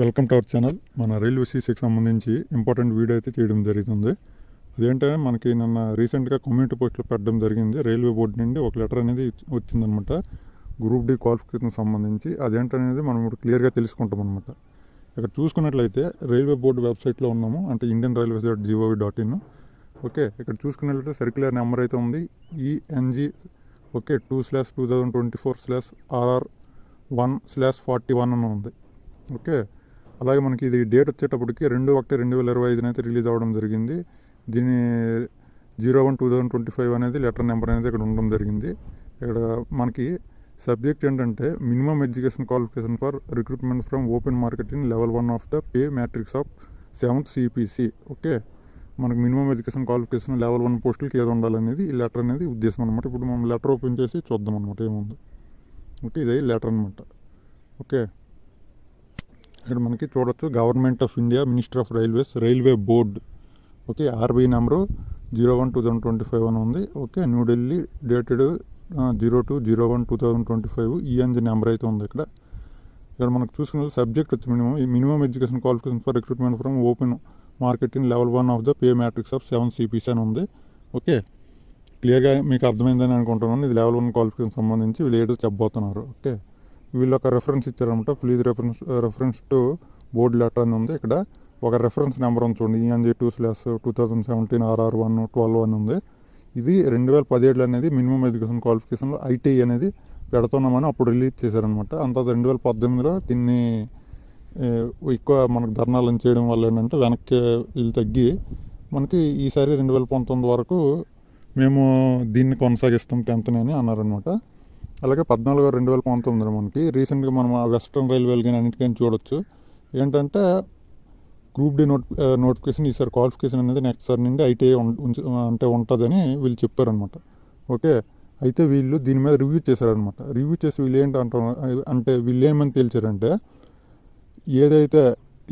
Welcome to our channel. మన railway సీసీకి సంబంధించి important video అయితే చేయడం జరుగుతుంది. అదేంటంటే మనకి నిన్న రీసెంట్గా కమ్యూనిటీ పోస్టులు పెట్టడం జరిగింది. రైల్వే బోర్డు నుండి ఒక లెటర్ అనేది వచ్చిందనమాట గ్రూప్ డి క్వాలిఫికేషన్ సంబంధించి. అదేంటనేది మనం ఇప్పుడు క్లియర్గా తెలుసుకుంటాం అనమాట. ఇక్కడ చూసుకున్నట్లయితే రైల్వే బోర్డు వెబ్సైట్లో ఉన్నాము, అంటే indianrailways.gov.in. ఓకే, ఇక్కడ చూసుకున్నట్లయితే సర్క్యులర్ నెంబర్ అయితే ఉంది ENG 2/2024/RR1/41 అని ఉంది. ఓకే, అలాగే మనకి ఇది డేట్ వచ్చేటప్పటికి 2/1/2025 అయితే రిలీజ్ అవ్వడం జరిగింది. దీని 01/2025 అనేది లెటర్ నెంబర్ అనేది ఇక్కడ ఉండడం జరిగింది. ఇక్కడ మనకి సబ్జెక్ట్ ఏంటంటే minimum education qualification for recruitment from open market in level 1 of the pay matrix of 7th CPC. Okay, మనకి మినిమం ఎడ్యుకేషన్ క్వాలిఫికేషన్ లెవెల్ 1 పోస్టులకి ఏది ఉండాలనేది ఈ లెటర్ అనేది ఉద్దేశం అనమాట. ఇప్పుడు మనం లెటర్ ఓపెన్ చేసి చూద్దాం అనమాట ఏముంది. ఓకే, ఇదే లెటర్ అనమాట. ఓకే, ఇక్కడ మనకి చూడొచ్చు government of India, minister of railways, railway board. Okay, RB number 01/2025 అని ఉంది. Okay, New Delhi, dated 02/01/2025. ENG number అయితే ఉంది ఇక్కడ. ఇక్కడ మనకు చూసుకున్న సబ్జెక్ట్ వచ్చి minimum education qualification for recruitment from open market in level 1 of the pay matrix of 7th CPC అని ఉంది. ఓకే, క్లియర్గా మీకు అర్థమైందని అనుకుంటున్నాను. ఇది లెవెల్ 1 క్వాలిఫికేషన్ సంబంధించి వీళ్ళు ఏదో చెప్పబోతున్నారు. ఓకే, వీళ్ళు ఒక రెఫరెన్స్ ఇచ్చారనమాట. Please reference to board letter అని ఉంది. ఇక్కడ ఒక రెఫరెన్స్ నెంబర్ ఉంది చూడండి, ENG 2/2017 RR1/12 అని ఉంది. ఇది 2017 అనేది మినిమం ఎడ్యుకేషన్ క్వాలిఫికేషన్లో ITI అనేది పెడుతున్నామని అప్పుడు రిలీజ్ చేశారనమాట. అంత 2018లో దీన్ని ఎక్కువ మనకు ధర్నాలను చేయడం వల్ల ఏంటంటే వెనక్కి వీళ్ళు తగ్గి మనకి ఈసారి 2019 వరకు మేము దీన్ని కొనసాగిస్తాం 10th అని అన్నారనమాట. అలాగే 14/2019 మనకి రీసెంట్గా మనం వెస్ట్రన్ రైల్వేలు కానీ అన్నిటికైనా చూడొచ్చు. ఏంటంటే గ్రూప్ డి నోటిఫికేషన్ ఈసారి క్వాలిఫికేషన్ అనేది నెక్స్ట్ సార్ నుండి ITI అంటే ఉంటుందని వీళ్ళు చెప్పారనమాట. ఓకే, అయితే వీళ్ళు దీని మీద రివ్యూ చేశారనమాట. రివ్యూ చేసి వీళ్ళు అంటే వీళ్ళు ఏమని తేల్చారంటే, ఏదైతే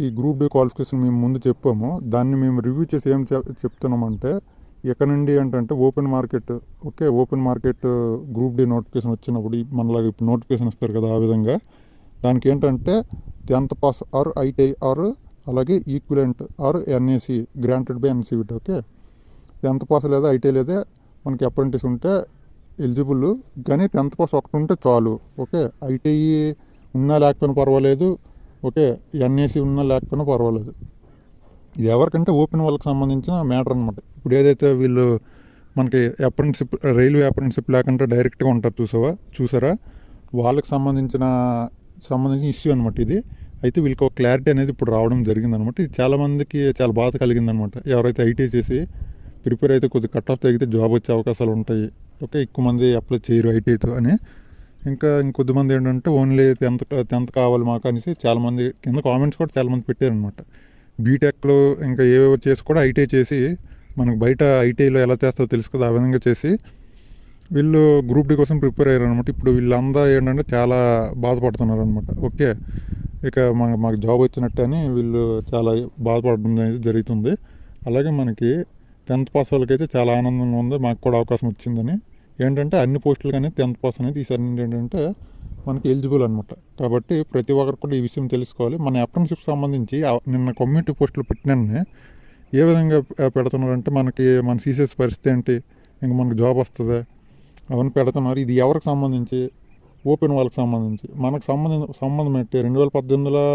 ఈ గ్రూప్ డి క్వాలిఫికేషన్ మేము ముందు చెప్పామో దాన్ని మేము రివ్యూ చేసి ఏం చెప్తున్నామంటే, ఎక్కడ నుండి ఏంటంటే open market. Okay, open market group D notification వచ్చినప్పుడు మనలాగా ఇప్పుడు నోటిఫికేషన్ ఇస్తారు కదా, ఆ విధంగా దానికి ఏంటంటే 10th pass or ITI or అలాగే equivalent or NAC granted by NCVT. Okay, 10th pass లేదా ITI లేదా మనకి అప్రెంటిస్ ఉంటే ఎలిజిబుల్, కానీ 10th పాస్ ఒకటి ఉంటే చాలు. ఓకే, ITI ఉన్నా లేకపోయినా పర్వాలేదు. ఓకే, NAC ఉన్నా లేకపోయినా పర్వాలేదు. ఇది ఎవరికంటే ఓపెన్ వాళ్ళకి సంబంధించిన మ్యాటర్ అనమాట. ఇప్పుడు ఏదైతే వీళ్ళు మనకి అప్రెంటిషిప్, రైల్వే అప్రెంటిషిప్ లేకుండా డైరెక్ట్గా ఉంటారు చూసారా, వాళ్ళకి సంబంధించిన ఇష్యూ అనమాట ఇది. అయితే వీళ్ళకి ఒక క్లారిటీ అనేది ఇప్పుడు రావడం జరిగిందనమాట. ఇది చాలామందికి చాలా బాధ కలిగిందనమాట. ఎవరైతే ITI చేసి ప్రిపేర్ అయితే కొద్దిగా కట్ ఆఫ్ తగ్గితే జాబ్ వచ్చే అవకాశాలు ఉంటాయి. ఓకే, ఎక్కువ మంది అప్లై చేయరు ITIతో అని. ఇంకొద్దిమంది ఏంటంటే ఓన్లీ 10th కావాలి మాకు అనేసి చాలామంది కింద కామెంట్స్ కూడా చాలామంది పెట్టారనమాట. బీటెక్లో ఇంకా ఏవేవో చేసి కూడా ITI చేసి మనకు బయట ITIలో ఎలా చేస్తారో తెలుసు కదా, ఆ విధంగా చేసి వీళ్ళు గ్రూప్ డి కోసం ప్రిపేర్ అయ్యారు అనమాట. ఇప్పుడు వీళ్ళంతా ఏంటంటే చాలా బాధపడుతున్నారు అనమాట. ఓకే, ఇక మాకు జాబ్ వచ్చినట్టు అని వీళ్ళు చాలా బాధపడడం అనేది జరుగుతుంది. అలాగే మనకి 10th పాస్ వాళ్ళకైతే చాలా ఆనందంగా ఉంది, మాకు కూడా అవకాశం వచ్చిందని. ఏంటంటే అన్ని పోస్టులు కానీ 10th పాస్ అనేది ఈసారి ఏంటంటే మనకి ఎలిజిబుల్ అనమాట. కాబట్టి ప్రతి ఒక్కరు కూడా ఈ విషయం తెలుసుకోవాలి. మన అప్రెంటిషిప్ సంబంధించి నిన్న కమ్యూనిటీ పోస్టులు పెట్టిననే ఏ విధంగా పెడుతున్నారంటే, మన CCS పరిస్థితి ఏంటి, ఇంకా మనకు జాబ్ వస్తుందా అవన్నీ పెడుతున్నారు. ఇది ఎవరికి సంబంధించి? ఓపెన్ వాళ్ళకి సంబంధించి. మనకు సంబంధం ఏంటి? 2018లో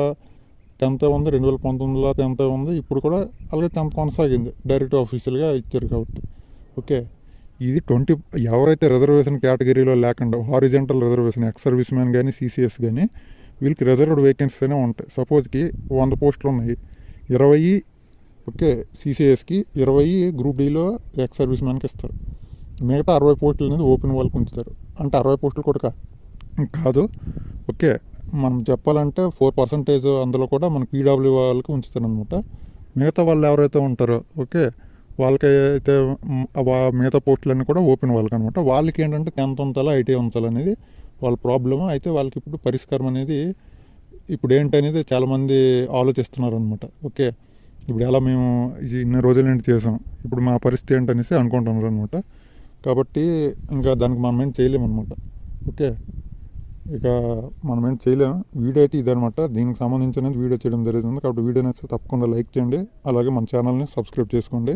10th ఉంది, 2019లో 10th ఉంది, ఇప్పుడు కూడా అలాగే 10th కొనసాగింది, డైరెక్ట్ ఆఫీషియల్గా ఇచ్చారు కాబట్టి. ఓకే, ఇది ఎవరైతే రిజర్వేషన్ కేటగిరీలో లేకుండా horizontal reservation, ex service man కానీ CCS కానీ వీళ్ళకి రిజర్వ్డ్ వేకెన్సీస్ అనే ఉంటాయి. సపోజ్కి 100 పోస్టులు ఉన్నాయి, 20 ఓకే CCSకి, 20 గ్రూప్ డిలో ఎక్స్ సర్వీస్ మ్యాన్కి ఇస్తారు. మిగతా 60 పోస్టులు అనేది ఓపెన్ వాళ్ళకి ఉంచుతారు. అంటే 60 పోస్టులు కూడా కాదు. ఓకే, మనం చెప్పాలంటే 4% అందులో కూడా మన PW వాళ్ళకి ఉంచుతారు అనమాట. మిగతా వాళ్ళు ఎవరైతే ఉంటారో ఓకే వాళ్ళకైతే మిగతా పోస్టులన్నీ కూడా ఓపెన్ వాళ్ళకి అనమాట. వాళ్ళకి ఏంటంటే 10th ఉంచాలా ITI ఉంచాలనేది వాళ్ళ ప్రాబ్లమ్. అయితే వాళ్ళకి ఇప్పుడు పరిష్కారం అనేది ఇప్పుడు ఏంటనేది చాలామంది ఆలోచిస్తున్నారు అనమాట. ఓకే, ఇప్పుడు ఎలా మేము ఇన్ని రోజుల నుండి చేసాం, ఇప్పుడు మా పరిస్థితి ఏంటనేసి అనుకుంటున్నారు అనమాట. కాబట్టి ఇంకా దానికి మనం ఏం చేయలేము అనమాట. ఓకే, ఇక మనం ఏం చేయలేము. వీడియో అయితే ఇదనమాట. దీనికి సంబంధించిన వీడియో చేయడం జరుగుతుంది. కాబట్టి వీడియో నచ్చితే తప్పకుండా లైక్ చేయండి. అలాగే మన ఛానల్ని సబ్స్క్రైబ్ చేసుకోండి.